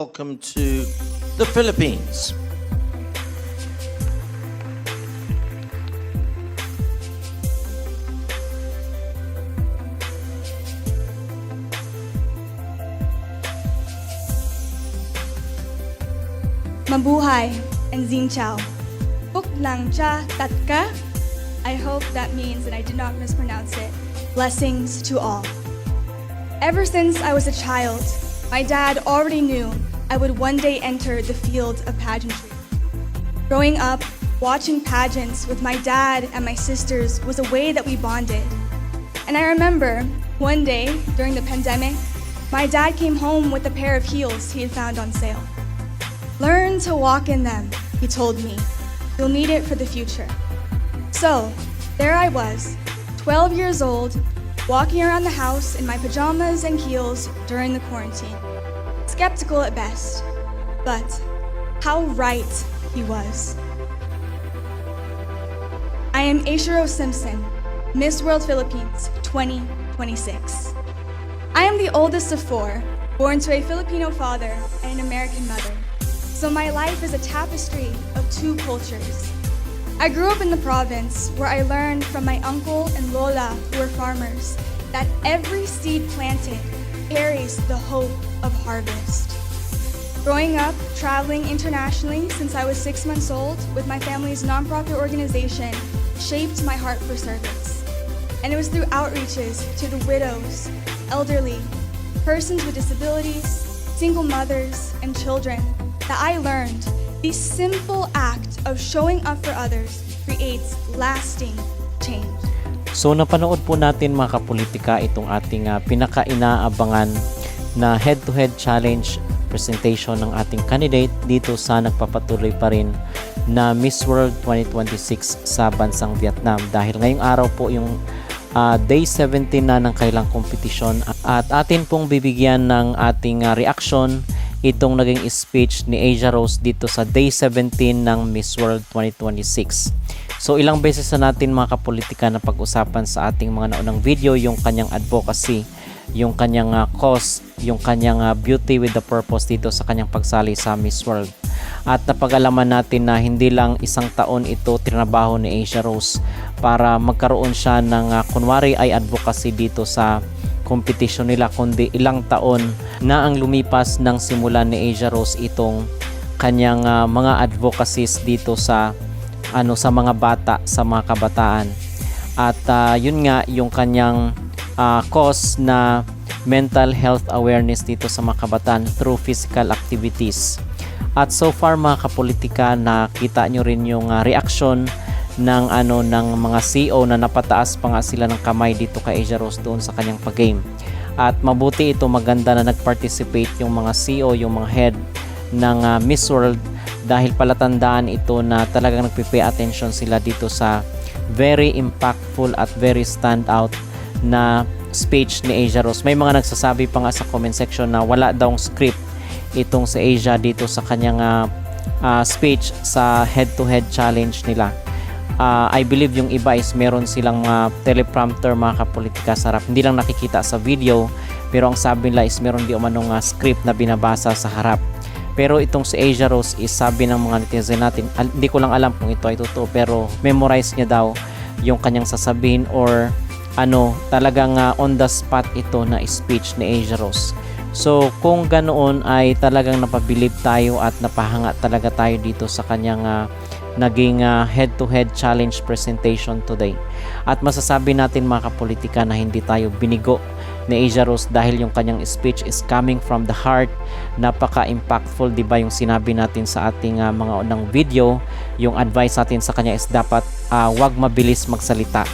Welcome to the Philippines. Mabuhay and Xin Chao. Buk lang cha tatka. I hope that means that I did not mispronounce it. Blessings to all. Ever since I was a child, my dad already knew I would one day enter the field of pageantry. Growing up, watching pageants with my dad and my sisters was a way that we bonded. And I remember one day during the pandemic, my dad came home with a pair of heels he had found on sale. Learn to walk in them, he told me. You'll need it for the future. So, there I was, 12 years old, walking around the house in my pajamas and heels during the quarantine. Skeptical at best, but how right he was. I am Aishiro Simpson, Miss World Philippines 2026. I am the oldest of four, born to a Filipino father and an American mother. So my life is a tapestry of two cultures. I grew up in the province where I learned from my uncle and lola who were farmers that every seed planted carries the hope of harvest. Growing up, traveling internationally since I was 6 months old with my family's nonprofit organization shaped my heart for service. And it was through outreaches to the widows, elderly, persons with disabilities, single mothers, and children that I learned the simple act of showing up for others creates lasting change. So napanood po natin mga kapolitika itong ating pinaka-inaabangan na head-to-head challenge presentation ng ating candidate dito sa nagpapatuloy pa rin na Miss World 2026 sa bansang Vietnam. Dahil ngayong araw po yung day 17 na ng kailang kompetisyon at atin pong bibigyan ng ating reaction itong naging speech ni Asia Rose dito sa day 17 ng Miss World 2026. So ilang beses na natin mga kapolitika na pag-usapan sa ating mga naunang video yung kanyang advocacy, yung kanyang cause, yung kanyang beauty with the purpose dito sa kanyang pagsali sa Miss World. At napag-alaman natin na hindi lang isang taon ito trinabaho ni Asia Rose para magkaroon siya ng kunwari ay advocacy dito sa competition nila, kundi ilang taon na ang lumipas ng simulan ni Asia Rose itong kanyang mga advocacies dito sa sa mga bata, sa mga kabataan. At yun nga yung kanyang cause na mental health awareness dito sa mga kabataan through physical activities. At so far mga kapolitika, nakita nyo rin yung reaction ng ng mga CEO na napataas pa nga sila ng kamay dito kay Asia Rose doon sa kanyang pag-game. At mabuti ito, maganda na nag-participate yung mga CEO, yung mga head ng Miss World, dahil palatandaan ito na talagang nagpe-pay attention sila dito sa very impactful at very standout na speech ni Asia Rose. May mga nagsasabi pa nga sa comment section na wala daw script itong si Asia dito sa kanyang speech sa head-to-head challenge nila. I believe yung iba is meron silang mga teleprompter mga kapolitika sa harap. Hindi lang nakikita sa video, pero ang sabi nila is meron di umanong script na binabasa sa harap. Pero itong si Asia Rose is sabi ng mga netizen natin, hindi ko lang alam kung ito ay totoo, pero memorize niya daw yung kanyang sasabihin or talagang on the spot ito na speech ni Asia Rose. So kung ganoon ay talagang napabilib tayo at napahanga talaga tayo dito sa kanyang naging head-to-head challenge presentation today. At masasabi natin mga kapolitika na hindi tayo binigo ni Asia Rose dahil yung kanyang speech is coming from the heart. Napaka-impactful, di ba yung sinabi natin sa ating mga unang video, yung advice natin sa kanya is dapat wag mabilis magsalita.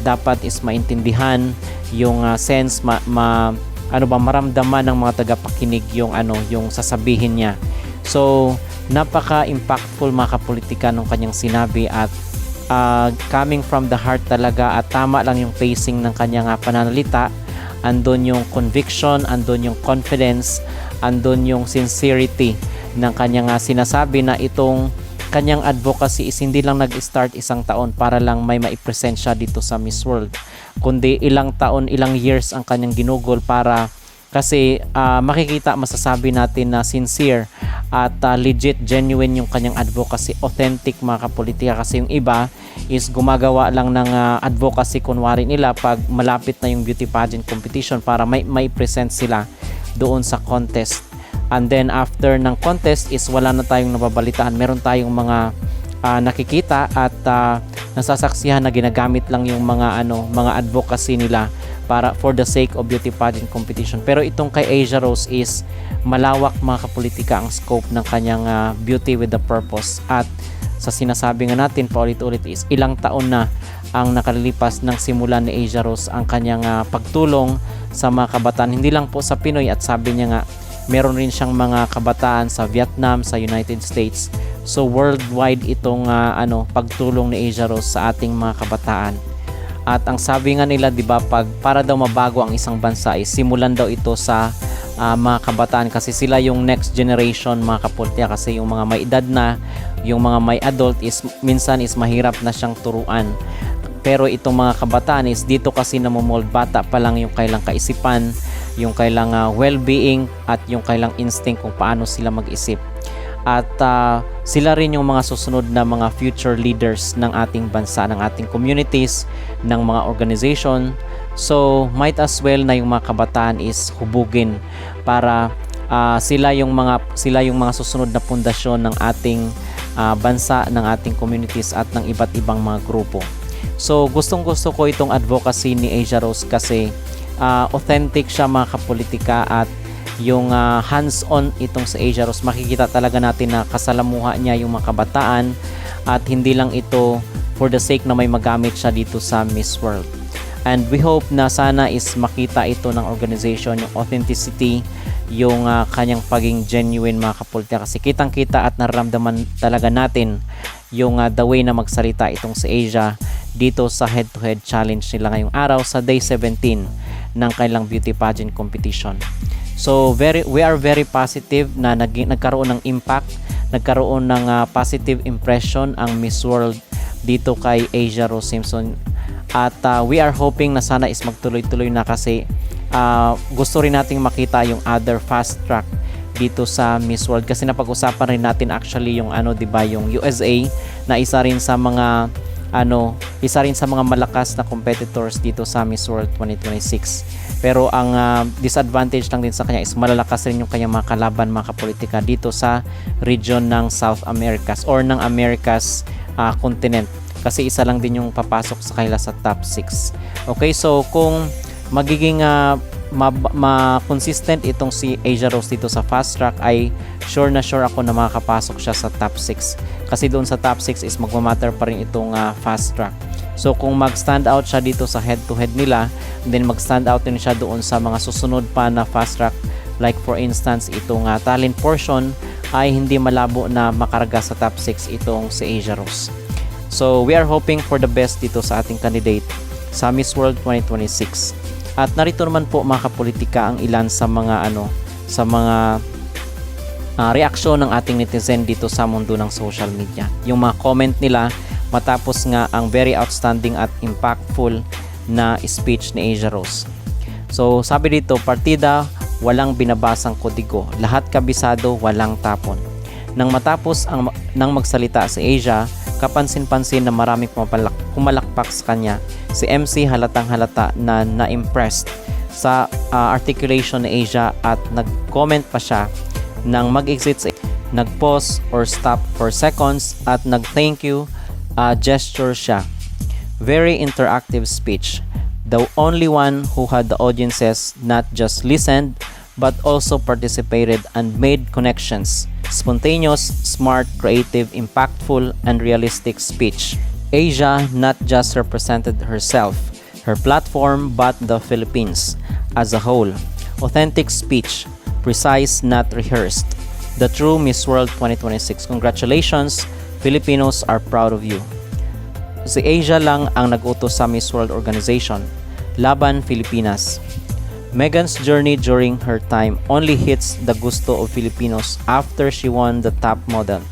Dapat is maintindihan yung sense, maramdaman ng mga tagapakinig yung yung sasabihin niya. So napaka-impactful mga kapolitika ng kanyang sinabi at coming from the heart talaga, at tama lang yung pacing ng kanyang pananalita. Andun yung conviction, andun yung confidence, andun yung sincerity ng kanyang sinasabi na itong kanyang advocacy is hindi lang nag-start isang taon para lang may maipresent siya dito sa Miss World, kundi ilang taon, ilang years ang kanyang ginugol para Kasi makikita, masasabi natin na sincere at legit, genuine yung kanyang advocacy, authentic mga kapolitika. Kasi yung iba is gumagawa lang ng advocacy kunwari nila pag malapit na yung beauty pageant competition para may present sila doon sa contest. And then after ng contest is wala na tayong nababalitaan. Meron tayong mga nakikita at nasasaksihan na ginagamit lang yung mga advocacy nila para for the sake of beauty pageant competition. Pero itong kay Asia Rose is malawak mga kapolitika ang scope ng kanyang beauty with the purpose. At sa sinasabi nga natin paulit-ulit is ilang taon na ang nakalilipas ng simulan ni Asia Rose ang kanyang pagtulong sa mga kabataan, hindi lang po sa Pinoy, at sabi niya nga meron rin siyang mga kabataan sa Vietnam, sa United States. So worldwide itong pagtulong ni Asia Rose sa ating mga kabataan. At ang sabi nga nila, 'di ba, para daw mabago ang isang bansa ay simulan daw ito sa mga kabataan, kasi sila yung next generation mga kapolitika. Kasi yung mga may edad na, yung mga may adult is minsan is mahirap na siyang turuan. Pero itong mga kabataan is dito kasi namomold, bata pa lang yung kailang kaisipan, yung kailang well-being at yung kailang instinct kung paano sila mag-isip. At sila rin yung mga susunod na mga future leaders ng ating bansa, ng ating communities, ng mga organization. So might as well na yung mga kabataan is hubugin para sila yung mga susunod na pundasyon ng ating bansa, ng ating communities at ng iba't ibang mga grupo. So gustong-gusto ko itong advocacy ni Asia Rose kasi authentic siya mga kapolitika, at yung hands-on itong sa Asia Rose, makikita talaga natin na kasalamuha niya yung mga kabataan, at hindi lang ito for the sake na may magamit siya dito sa Miss World. And we hope na sana is makita ito ng organization, yung authenticity, yung kanyang paging genuine mga kapolitika. Kasi kitang-kita at nararamdaman talaga natin yung the way na magsalita itong sa Asia dito sa head-to-head challenge nila ngayong araw sa day 17 ng kailang beauty pageant competition. So we are very positive na nagkaroon ng impact, nagkaroon ng positive impression ang Miss World dito kay Asia Rose Simpson. At we are hoping na sana is magtuloy-tuloy na, kasi gusto rin nating makita yung other fast track dito sa Miss World, kasi napag-usapan rin natin actually yung 'di ba, yung USA na isa rin sa mga malakas na competitors dito sa Miss World 2026. Pero ang disadvantage lang din sa kanya is malalakas rin yung kanyang mga kalaban mga kapolitika dito sa region ng South Americas or ng Americas continent, kasi isa lang din yung papasok sa kanila sa top 6. Okay, so kung magiging consistent itong si Asia Rose dito sa fast track, ay sure ako na makakapasok siya sa top 6, kasi doon sa top 6 is magmamatter pa rin itong fast track. So kung mag-stand out siya dito sa head-to-head nila, then mag-stand out din siya doon sa mga susunod pa na fast track, like for instance itong talent portion, ay hindi malabo na makarga sa top 6 itong si Asia Rose. So we are hoping for the best dito sa ating candidate sa Miss World 2026. At narito naman po mga kapolitika ang ilan sa mga reaksyon ng ating netizen dito sa mundo ng social media. Yung mga comment nila matapos nga ang very outstanding at impactful na speech ni Asia Rose. So sabi dito, partida, walang binabasang kodigo, lahat kabisado, walang tapon. Nang matapos nang magsalita si Asia, kapansin-pansin na maraming pumalakpak sa kanya. Si MC halatang halata na na-impressed sa articulation ni Asia, at nag-comment pa siya nang mag-exit, nag-pause or stop for seconds at nag-thank you gesture siya. Very interactive speech. The only one who had the audiences not just listened but also participated and made connections. Spontaneous, smart, creative, impactful, and realistic speech. Asia not just represented herself, her platform, but the Philippines as a whole. Authentic speech, precise, not rehearsed. The true Miss World 2026. Congratulations, Filipinos are proud of you. Si Asia lang ang nag-utos sa Miss World organization. Laban Filipinas. Megan's journey during her time only hits the gusto of Filipinos after she won the top model.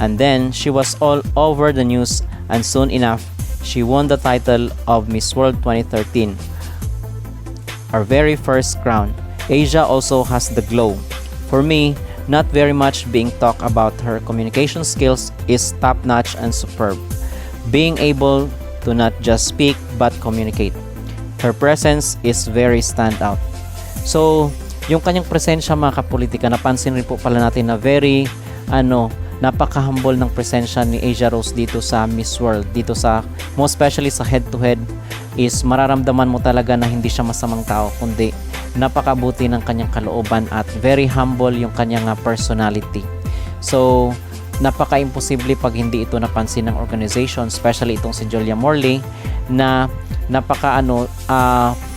And then, she was all over the news, and soon enough, she won the title of Miss World 2013. Our very first crown. Asia also has the glow. For me, not very much being talked about her communication skills is top-notch and superb. Being able to not just speak but communicate. Her presence is very standout. So, yung kanyang presensya mga kapolitika, napansin rin po pala natin na very, napaka-humble ng presensya ni Asia Rose dito sa Miss World. Dito sa, most especially sa head-to-head, is mararamdaman mo talaga na hindi siya masamang tao, kundi napakabuti ng kanyang kalooban at very humble yung kanyang personality. So, napaka-imposible pag hindi ito napansin ng organization, especially itong si Julia Morley, na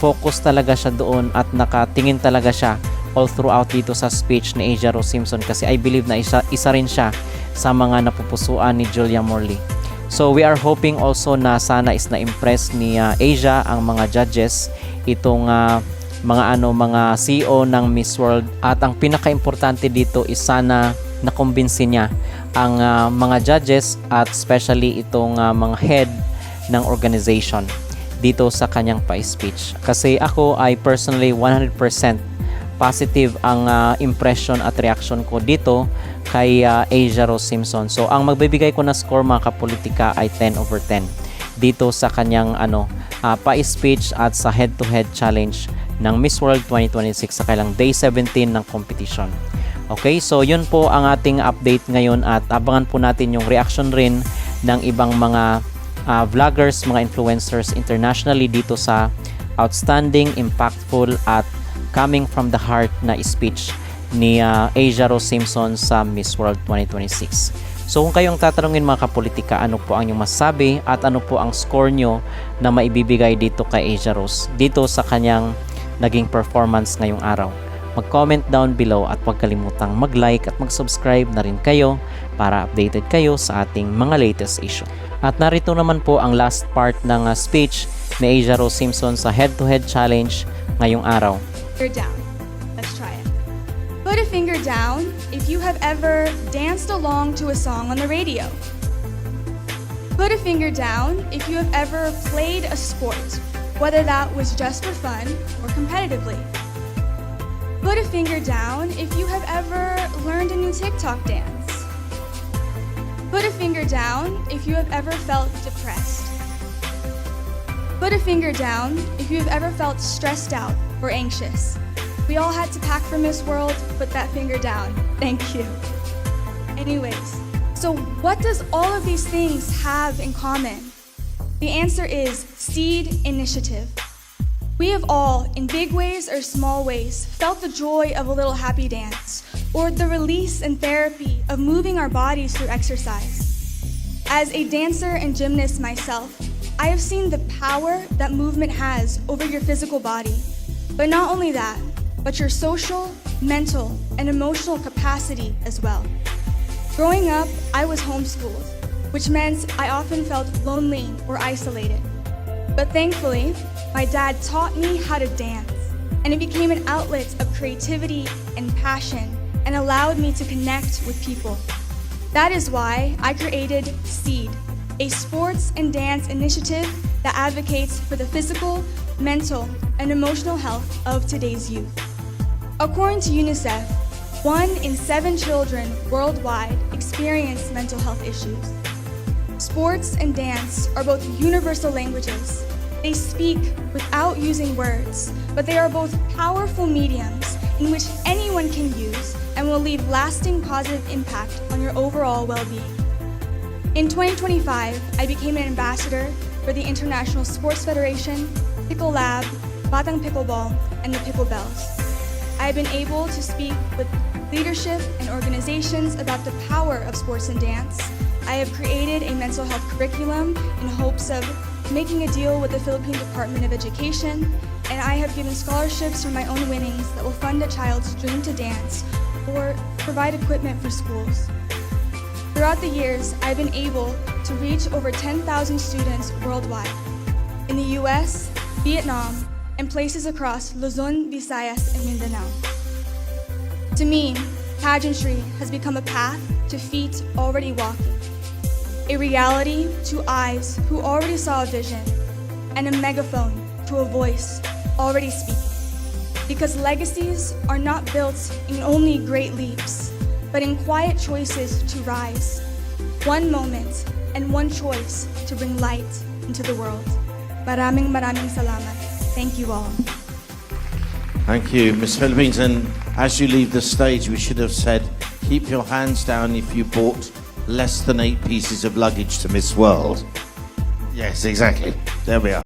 focus talaga siya doon at nakatingin talaga siya all throughout dito sa speech ni Asia Rose Simpson, kasi I believe na isa rin siya sa mga napupusuan ni Julia Morley. So we are hoping also na sana is na-impress ni Asia ang mga judges, itong mga CEO ng Miss World, at ang pinaka-importante dito is sana nakumbinsi niya ang mga judges at especially itong mga head ng organization dito sa kanyang pa-speech. Kasi ako ay personally 100% positive ang impression at reaction ko dito kay Asia Rose Simpson. So ang magbibigay ko na score mga kapolitika ay 10/10 dito sa kanyang pa-speech at sa head-to-head challenge ng Miss World 2026 sa kailang day 17 ng competition. Okay, so yun po ang ating update ngayon at abangan po natin yung reaction rin ng ibang mga vloggers, mga influencers internationally dito sa outstanding, impactful at coming from the heart na speech ni Asia Rose Simpson sa Miss World 2026. So kung kayong tatanungin mga kapolitika, ano po ang inyong masasabi at ano po ang score nyo na maibibigay dito kay Asia Rose dito sa kanyang naging performance ngayong araw? Mag-comment down below at huwag kalimutang mag-like at mag-subscribe na rin kayo para updated kayo sa ating mga latest issue. At narito naman po ang last part ng speech ni Asia Rose Simpson sa head-to-head challenge ngayong araw. Finger down. Let's try it. Put a finger down if you have ever danced along to a song on the radio. Put a finger down if you have ever played a sport, whether that was just for fun or competitively. Put a finger down if you have ever learned a new TikTok dance. Put a finger down if you have ever felt depressed. Put a finger down if you have ever felt stressed out or anxious. We all had to pack for Miss World. Put that finger down. Thank you. Anyways, so what does all of these things have in common? The answer is Seed Initiative. We have all, in big ways or small ways, felt the joy of a little happy dance, or the release and therapy of moving our bodies through exercise. As a dancer and gymnast myself, I have seen the power that movement has over your physical body. But not only that, but your social, mental, and emotional capacity as well. Growing up, I was homeschooled, which meant I often felt lonely or isolated. But thankfully, my dad taught me how to dance, and it became an outlet of creativity and passion and allowed me to connect with people. That is why I created SEED, a sports and dance initiative that advocates for the physical, mental, and emotional health of today's youth. According to UNICEF, 1 in 7 children worldwide experience mental health issues. Sports and dance are both universal languages. They speak without using words, but they are both powerful mediums in which anyone can use and will leave lasting positive impact on your overall well-being. In 2025, I became an ambassador for the International Sports Federation, Pickle Lab, Batang Pickleball, and the Picklebells. I have been able to speak with leadership and organizations about the power of sports and dance. I have created a mental health curriculum in hopes of making a deal with the Philippine Department of Education, and I have given scholarships from my own winnings that will fund a child's dream to dance or provide equipment for schools. Throughout the years, I've been able to reach over 10,000 students worldwide in the US, Vietnam, and places across Luzon, Visayas, and Mindanao. To me, pageantry has become a path to feet already walking, a reality to eyes who already saw a vision, and a megaphone to a voice already speaking. Because legacies are not built in only great leaps, but in quiet choices to rise. One moment and one choice to bring light into the world. Maraming salamat. Thank you all. Thank you, Miss Philippines. And as you leave the stage, we should have said, keep your hands down if you bought less than 8 pieces of luggage to Miss World. Yes, exactly. There we are.